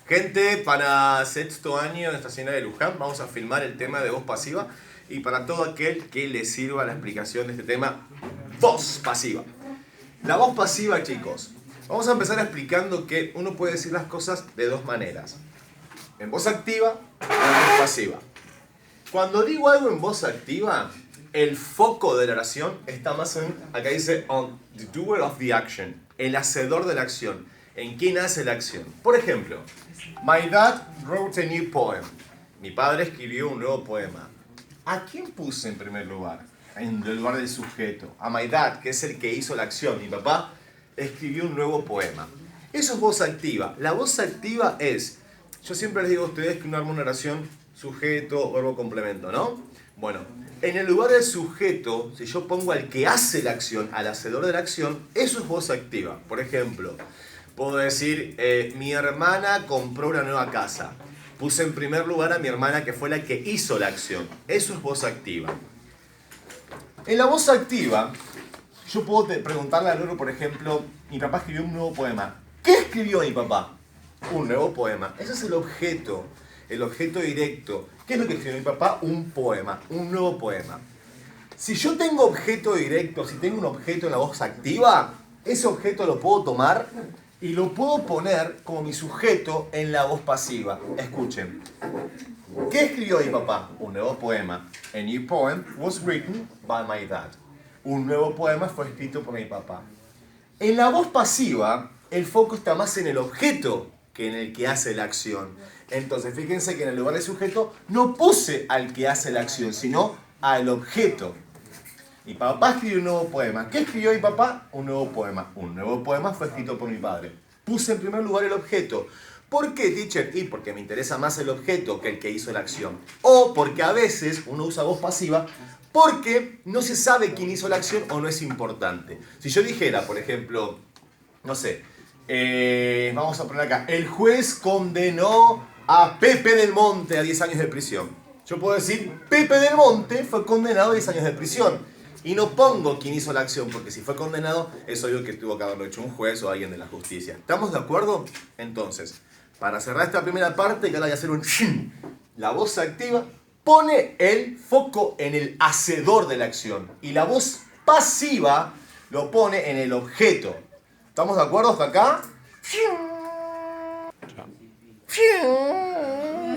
Gente, para sexto año de esta Estación de Luján vamos a filmar el tema de voz pasiva y para todo aquel que le sirva la explicación de este tema, voz pasiva. La voz pasiva, chicos, vamos a empezar explicando que uno puede decir las cosas de dos maneras. En voz activa y en voz pasiva. Cuando digo algo en voz activa, el foco de la oración está más en, acá dice, on the doer of the action, el hacedor de la acción, en quién hace la acción. Por ejemplo, my dad wrote a new poem. Mi padre escribió un nuevo poema. ¿A quién puse en primer lugar? En el lugar del sujeto. A my dad, que es el que hizo la acción. Mi papá escribió un nuevo poema. Eso es voz activa. La voz activa es, yo siempre les digo a ustedes que uno arma una oración sujeto, verbo, complemento, ¿no? Bueno, en el lugar del sujeto, si yo pongo al que hace la acción, al hacedor de la acción, eso es voz activa. Por ejemplo, puedo decir, mi hermana compró una nueva casa. Puse en primer lugar a mi hermana, que fue la que hizo la acción. Eso es voz activa. En la voz activa, yo puedo preguntarle al otro, por ejemplo, mi papá escribió un nuevo poema. ¿Qué escribió mi papá? Un nuevo poema. Ese es el objeto directo. ¿Qué es lo que escribió mi papá? Un poema, un nuevo poema. Si yo tengo objeto directo, si tengo un objeto en la voz activa, ese objeto lo puedo tomar y lo puedo poner como mi sujeto en la voz pasiva. Escuchen. ¿Qué escribió mi papá? Un nuevo poema. A new poem was written by my dad. Un nuevo poema fue escrito por mi papá. En la voz pasiva, el foco está más en el objeto que en el que hace la acción. Entonces, fíjense que en el lugar del sujeto no puse al que hace la acción, sino al objeto. Mi papá escribió un nuevo poema. ¿Qué escribió mi papá? Un nuevo poema. Un nuevo poema fue escrito por mi padre. Puse en primer lugar el objeto. ¿Por qué, teacher? Y porque me interesa más el objeto que el que hizo la acción. O porque a veces uno usa voz pasiva porque no se sabe quién hizo la acción o no es importante. Si yo dijera, por ejemplo, no sé, vamos a poner acá, el juez condenó a Pepe del Monte a 10 años de prisión. Yo puedo decir, Pepe del Monte fue condenado a 10 años de prisión. Y no pongo quién hizo la acción, porque si fue condenado, es obvio que tuvo que haberlo hecho un juez o alguien de la justicia. ¿Estamos de acuerdo? Entonces, para cerrar esta primera parte, que ahora voy a hacer un shin, la voz activa pone el foco en el hacedor de la acción. Y la voz pasiva lo pone en el objeto. ¿Estamos de acuerdo hasta acá?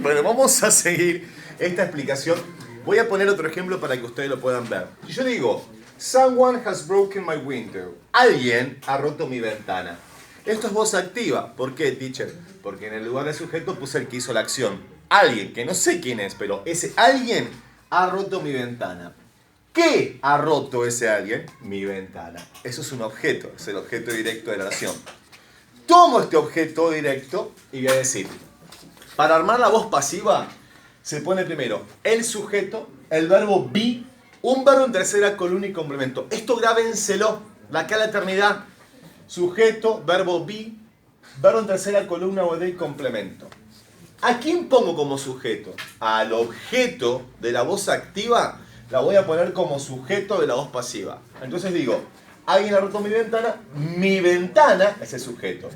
Bueno, vamos a seguir esta explicación. Voy a poner otro ejemplo para que ustedes lo puedan ver. Si yo digo, someone has broken my window. Alguien ha roto mi ventana. Esto es voz activa. ¿Por qué, teacher? Porque en el lugar del sujeto puse el que hizo la acción. Alguien, que no sé quién es, pero ese alguien ha roto mi ventana. ¿Qué ha roto ese alguien? Mi ventana. Eso es un objeto, es el objeto directo de la oración. Tomo este objeto directo y voy a decir, para armar la voz pasiva, se pone primero el sujeto, el verbo be, un verbo en tercera columna y complemento. Esto grábenselo, de acá a la eternidad. Sujeto, verbo be, verbo en tercera columna o de complemento. ¿A quién pongo como sujeto? Al objeto de la voz activa la voy a poner como sujeto de la voz pasiva. Entonces digo, alguien ha roto mi ventana es el sujeto.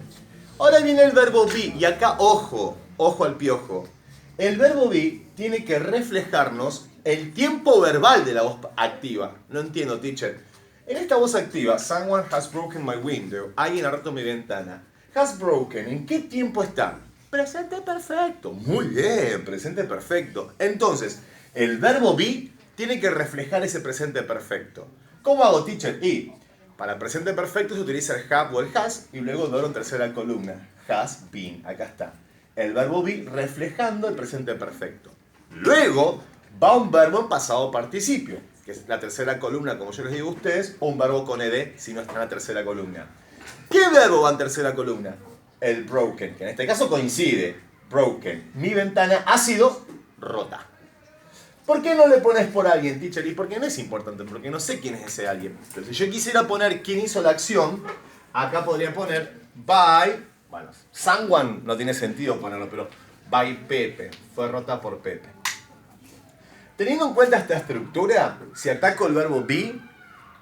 Ahora viene el verbo be y acá ojo al piojo. El verbo be tiene que reflejarnos el tiempo verbal de la voz activa. No entiendo, teacher. En esta voz activa, someone has broken my window. Alguien ha roto mi ventana. Has broken, ¿en qué tiempo está? Presente perfecto. Muy bien, presente perfecto. Entonces, el verbo be tiene que reflejar ese presente perfecto. ¿Cómo hago, teacher? Y para el presente perfecto se utiliza el have o el has y luego el verbo en tercera columna. Has been, acá está. El verbo be reflejando el presente perfecto. Luego va un verbo en pasado participio, que es la tercera columna, como yo les digo a ustedes, o un verbo con ed si no está en la tercera columna. ¿Qué verbo va en tercera columna? El broken, que en este caso coincide. Broken. Mi ventana ha sido rota. ¿Por qué no le pones por alguien, teacher? Y porque no es importante, porque no sé quién es ese alguien. Pero si yo quisiera poner quién hizo la acción, acá podría poner by... Bueno, someone no tiene sentido ponerlo, pero by Pepe. Fue rota por Pepe. Teniendo en cuenta esta estructura, si ataco el verbo be,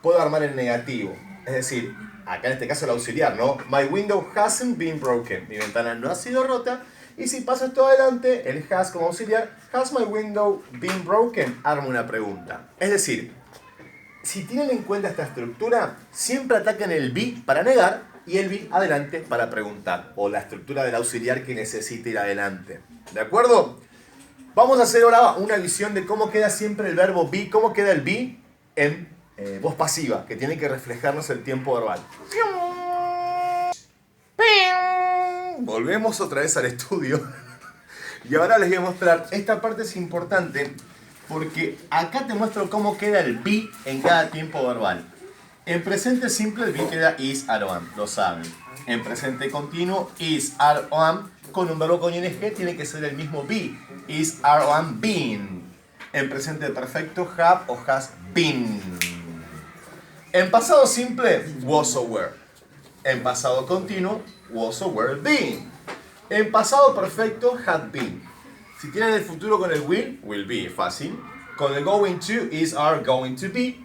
puedo armar el negativo. Es decir, acá en este caso el auxiliar, ¿no? My window hasn't been broken. Mi ventana no ha sido rota. Y si paso esto adelante, el has como auxiliar, has my window been broken? Arma una pregunta. Es decir, si tienen en cuenta esta estructura, siempre atacan el be para negar y el be adelante para preguntar. O la estructura del auxiliar que necesita ir adelante. ¿De acuerdo? Vamos a hacer ahora una visión de cómo queda siempre el verbo be, cómo queda el be en voz pasiva, que tiene que reflejarnos el tiempo verbal. Volvemos otra vez al estudio. Y ahora les voy a mostrar, esta parte es importante porque acá te muestro cómo queda el be en cada tiempo verbal. En presente simple el be queda is, are, am, lo saben. En presente continuo, is, are, am, con un verbo con ing tiene que ser el mismo be. Is, are, am, been. En presente perfecto, have o has been. En pasado simple, was or were. En pasado continuo, was or were been. En pasado perfecto, had been. Si tienen el futuro con el will be, fácil. Con el going to, is, are, going to be.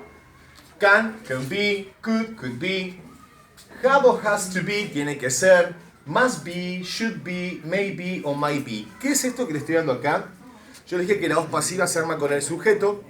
Can be, could be. Have o has to be, tiene que ser. Must be, should be, may be o might be. ¿Qué es esto que le estoy dando acá? Yo les dije que la voz pasiva se arma con el sujeto,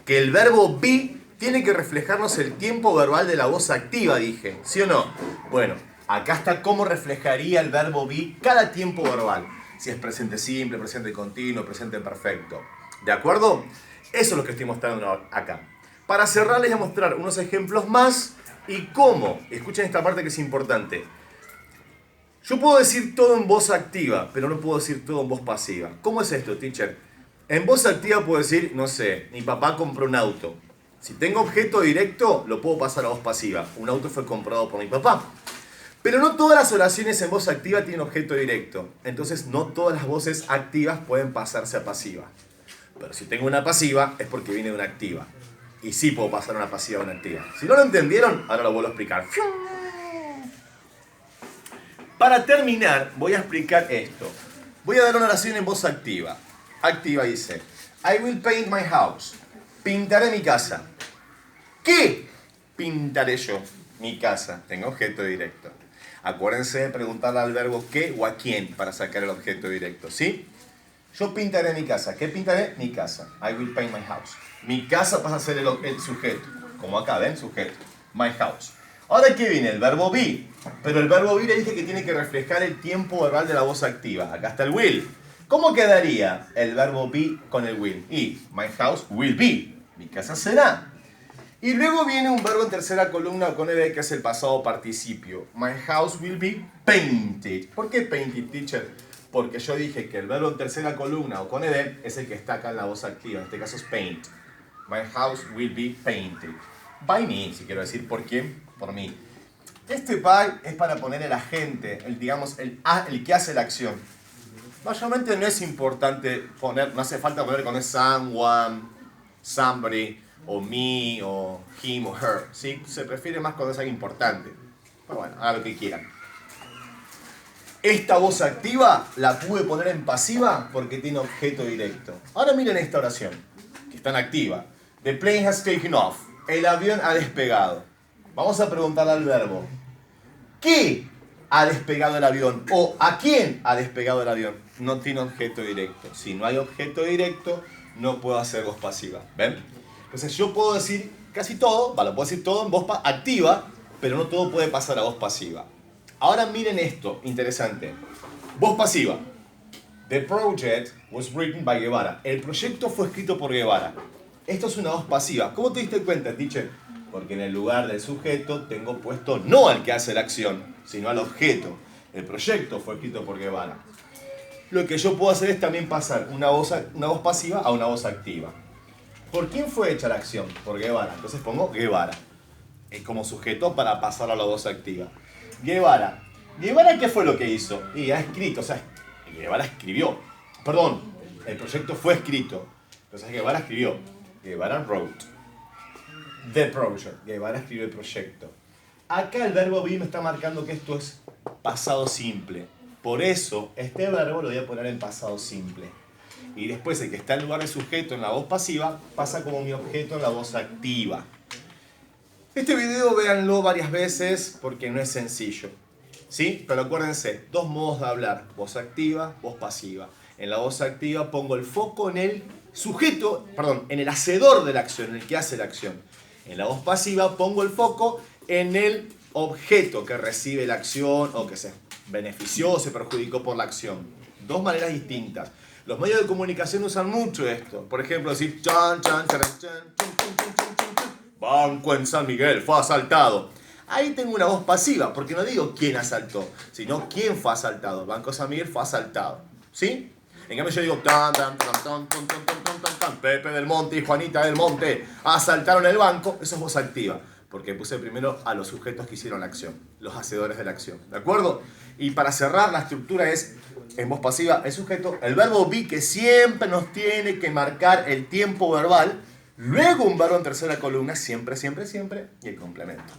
que el verbo be tiene que reflejarnos el tiempo verbal de la voz activa, dije. ¿Sí o no? Bueno, acá está cómo reflejaría el verbo be cada tiempo verbal. Si es presente simple, presente continuo, presente perfecto. ¿De acuerdo? Eso es lo que estoy mostrando acá. Para cerrar les voy a mostrar unos ejemplos más y cómo. Escuchen esta parte que es importante. Yo puedo decir todo en voz activa, pero no puedo decir todo en voz pasiva. ¿Cómo es esto, teacher? En voz activa puedo decir, no sé, mi papá compró un auto. Si tengo objeto directo, lo puedo pasar a voz pasiva. Un auto fue comprado por mi papá. Pero no todas las oraciones en voz activa tienen objeto directo. Entonces no todas las voces activas pueden pasarse a pasiva. Pero si tengo una pasiva, es porque viene de una activa. Y sí puedo pasar una pasiva a una activa. Si no lo entendieron, ahora lo vuelvo a explicar. Para terminar, voy a explicar esto. Voy a dar una oración en voz activa. Activa dice, I will paint my house. Pintaré mi casa. ¿Qué pintaré yo? Mi casa. Tengo objeto directo. Acuérdense de preguntarle al verbo qué o a quién para sacar el objeto directo, ¿sí? Yo pintaré mi casa. ¿Qué pintaré? Mi casa. I will paint my house. Mi casa pasa a ser el sujeto. Como acá, ¿ven? Sujeto. My house. Ahora, ¿qué viene? El verbo be. Pero el verbo be le dije que tiene que reflejar el tiempo verbal de la voz activa. Acá está el will. ¿Cómo quedaría el verbo be con el will? Y my house will be. Mi casa será. Y luego viene un verbo en tercera columna con ed que es el pasado participio. My house will be painted. ¿Por qué painted, teacher? Porque yo dije que el verbo en tercera columna o con ed es el que está acá en la voz activa. En este caso es paint. My house will be painted. By me, si quiero decir por quién, por mí. Este by es para poner el agente, el que hace la acción. Mayormente no es importante poner, no hace falta poner con someone, somebody, o me, o him, o her. ¿Sí? Se prefiere más cuando es algo importante. Pero bueno, hagan lo que quieran. Esta voz activa la pude poner en pasiva porque tiene objeto directo. Ahora miren esta oración, que está en activa. The plane has taken off. El avión ha despegado. Vamos a preguntarle al verbo. ¿Qué ha despegado el avión? ¿O a quién ha despegado el avión? No tiene objeto directo. Si no hay objeto directo, no puedo hacer voz pasiva. ¿Ven? Entonces yo puedo decir casi todo, lo puedo decir todo en voz activa, pero no todo puede pasar a voz pasiva. Ahora miren esto, interesante. Voz pasiva. The project was written by Guevara. El proyecto fue escrito por Guevara. Esto es una voz pasiva. ¿Cómo te diste cuenta, teacher? Porque en el lugar del sujeto tengo puesto no al que hace la acción, sino al objeto. El proyecto fue escrito por Guevara. Lo que yo puedo hacer es también pasar una voz pasiva a una voz activa. ¿Por quién fue hecha la acción? Por Guevara. Entonces pongo Guevara como sujeto para pasar a la voz activa. Guevara. ¿Guevara qué fue lo que hizo? Y ha escrito, o sea, Guevara escribió. Perdón, el proyecto fue escrito. Entonces Guevara escribió. Guevara wrote the project. Guevara escribió el proyecto. Acá el verbo be me está marcando que esto es pasado simple. Por eso, este verbo lo voy a poner en pasado simple. Y después el que está en lugar de sujeto en la voz pasiva pasa como mi objeto en la voz activa. Este video véanlo varias veces porque no es sencillo, ¿sí? Pero acuérdense, dos modos de hablar, voz activa, voz pasiva. En la voz activa pongo el foco en el sujeto, perdón, en el hacedor de la acción, en el que hace la acción. En la voz pasiva pongo el foco en el objeto que recibe la acción o que se benefició o se perjudicó por la acción. Dos maneras distintas. Los medios de comunicación usan mucho esto. Por ejemplo, decir chan, chan, chan, chan, chan, chan, chan, chan, chan. Banco en San Miguel fue asaltado. Ahí tengo una voz pasiva, porque no digo quién asaltó, sino quién fue asaltado. Banco San Miguel fue asaltado. ¿Sí? En cambio yo digo tan, tan, tan, tan, tan, tan, tan, tan, tan, tan, Pepe del Monte y Juanita del Monte asaltaron el banco. Eso es voz activa, porque puse primero a los sujetos que hicieron la acción, los hacedores de la acción. ¿De acuerdo? Y para cerrar, la estructura es, en voz pasiva, el sujeto, el verbo be, que siempre nos tiene que marcar el tiempo verbal, luego un verbo en tercera columna, siempre, siempre, siempre, y el complemento.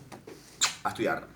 A estudiar.